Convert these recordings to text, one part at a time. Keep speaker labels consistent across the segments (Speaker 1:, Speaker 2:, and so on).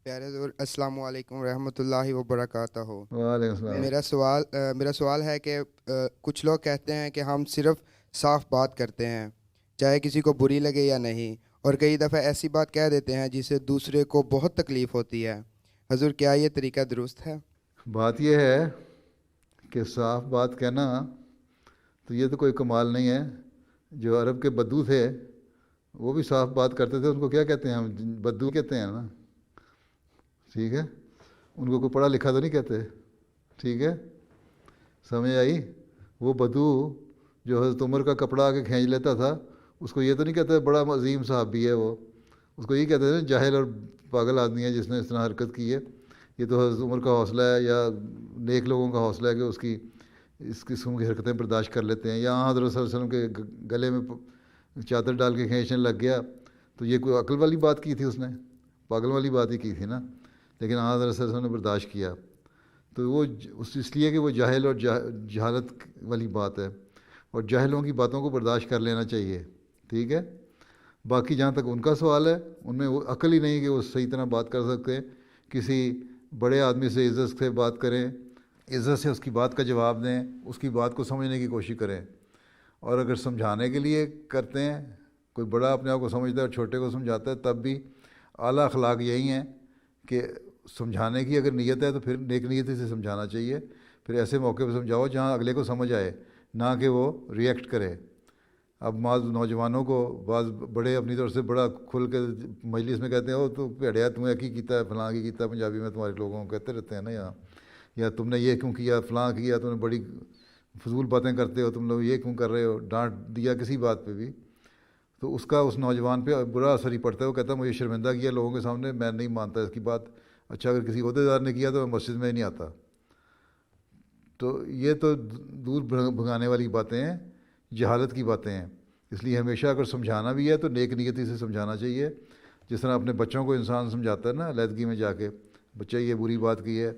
Speaker 1: پیارے حضور السلام علیکم ورحمۃ اللہ وبرکاتہ۔
Speaker 2: وعلیکم السلام۔
Speaker 1: میرا سوال ہے کہ کچھ لوگ کہتے ہیں کہ ہم صرف صاف بات کرتے ہیں چاہے کسی کو بری لگے یا نہیں، اور کئی دفعہ ایسی بات کہہ دیتے ہیں جس سے دوسرے کو بہت تکلیف ہوتی ہے۔ حضور کیا یہ طریقہ درست ہے؟
Speaker 2: بات یہ ہے کہ صاف بات کہنا تو یہ تو کوئی کمال نہیں ہے۔ جو عرب کے بدو تھے وہ بھی صاف بات کرتے تھے، ان کو کیا کہتے ہیں؟ ہم بدو کہتے ہیں نا، ٹھیک ہے؟ ان کو کوئی پڑھا لکھا تو نہیں کہتے، ٹھیک ہے؟ سمجھ آئی؟ وہ بدو جو حضرت عمر کا کپڑا آ کے کھینچ لیتا تھا، اس کو یہ تو نہیں کہتے بڑا عظیم صحابی ہے وہ، اس کو یہ کہتے تھے جاہل اور پاگل آدمی ہے جس نے اس طرح حرکت کی ہے۔ یہ تو حضرت عمر کا حوصلہ ہے یا نیک لوگوں کا حوصلہ ہے کہ اس قسم کی حرکتیں برداشت کر لیتے ہیں۔ یا حضرت صلی اللہ علیہ وسلم کے گلے میں چادر ڈال کے کھینچنے لگ گیا تو یہ کوئی عقل والی بات کی تھی؟ اس نے پاگل والی بات ہی کی تھی نا، لیکن حضرت صلی اللہ علیہ وسلم نے برداشت کیا۔ تو وہ اس لیے کہ وہ جاہل اور جہالت والی بات ہے، اور جاہلوں کی باتوں کو برداشت کر لینا چاہیے، ٹھیک ہے؟ باقی جہاں تک ان کا سوال ہے، ان میں وہ عقل ہی نہیں کہ وہ صحیح طرح بات کر سکتے۔ کسی بڑے آدمی سے عزت سے بات کریں، عزت سے اس کی بات کا جواب دیں، اس کی بات کو سمجھنے کی کوشش کریں، اور اگر سمجھانے کے لیے کرتے ہیں، کوئی بڑا اپنے آپ کو سمجھتا ہے اور چھوٹے کو سمجھاتا ہے، تب بھی اعلیٰ اخلاق یہی ہیں کہ سمجھانے کی اگر نیت ہے تو پھر نیک نیتی سے سمجھانا چاہیے۔ پھر ایسے موقع پہ سمجھاؤ جہاں اگلے کو سمجھ آئے، نہ کہ وہ ریئیکٹ کرے۔ اب بعض نوجوانوں کو بعض بڑے اپنی طرف سے بڑا کھل کے مجلس میں کہتے ہیں وہ تو بھیڑیا تم نے کی کیتا ہے، فلاں کی کیتا ہے، پنجابی میں تمہارے لوگوں کو کہتے رہتے ہیں نا یہاں، یا تم نے یہ کیوں کیا، فلاں کیا، تم نے بڑی فضول باتیں کرتے ہو، تم لوگ یہ کیوں کر رہے ہو، ڈانٹ دیا کسی بات پہ بھی، تو اس کا اس نوجوان پہ برا اثر ہی پڑتا ہے۔ وہ کہتا ہے مجھے شرمندہ کیا لوگوں کے سامنے، میں نہیں مانتا اس کی بات۔ اچھا اگر کسی عہدے دار نے کیا تو میں مسجد میں ہی نہیں آتا۔ تو یہ تو دور بھگانے والی باتیں ہیں، جہالت کی باتیں ہیں۔ اس لیے ہمیشہ اگر سمجھانا بھی ہے تو نیک نیتی سے سمجھانا چاہیے، جس طرح اپنے بچوں کو انسان سمجھاتا ہے نا علیحدگی میں جا کے، بچہ یہ بری بات کی ہے۔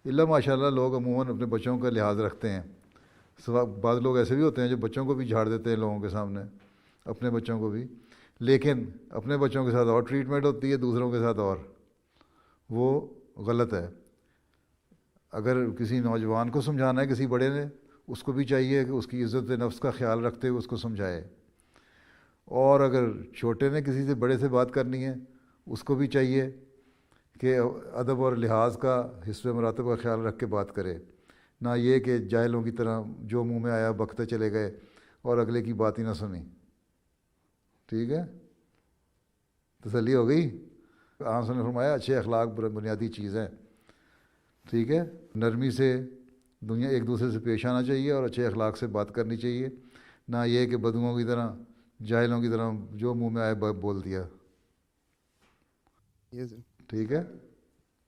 Speaker 2: اللہ ماشاء اللہ لوگ عموماً اپنے بچوں کا لحاظ رکھتے ہیں، بعض لوگ ایسے بھی ہوتے ہیں جو بچوں کو بھی جھاڑ دیتے ہیں لوگوں کے سامنے، اپنے بچوں کو بھی، لیکن اپنے بچوں کے ساتھ اور ٹریٹمنٹ ہوتی ہے، دوسروں کے ساتھ اور، وہ غلط ہے۔ اگر کسی نوجوان کو سمجھانا ہے کسی بڑے نے، اس کو بھی چاہیے کہ اس کی عزت نفس کا خیال رکھتے ہوئے اس کو سمجھائے، اور اگر چھوٹے نے کسی سے بڑے سے بات کرنی ہے، اس کو بھی چاہیے کہ ادب اور لحاظ کا حسب مراتب کا خیال رکھ کے بات کرے، نہ یہ کہ جاہلوں کی طرح جو منہ میں آیا بکتے چلے گئے اور اگلے کی بات ہی نہ سنی۔ ٹھیک ہے؟ تسلی ہو گئی؟ آپ نے فرمایا اچھے اخلاق بنیادی چیز ہیں، ٹھیک ہے؟ نرمی سے دنیا ایک دوسرے سے پیش آنا چاہیے اور اچھے اخلاق سے بات کرنی چاہیے، نہ یہ کہ بدوؤں کی طرح جاہلوں کی طرح جو منہ میں آئے بول دیا، ٹھیک ہے؟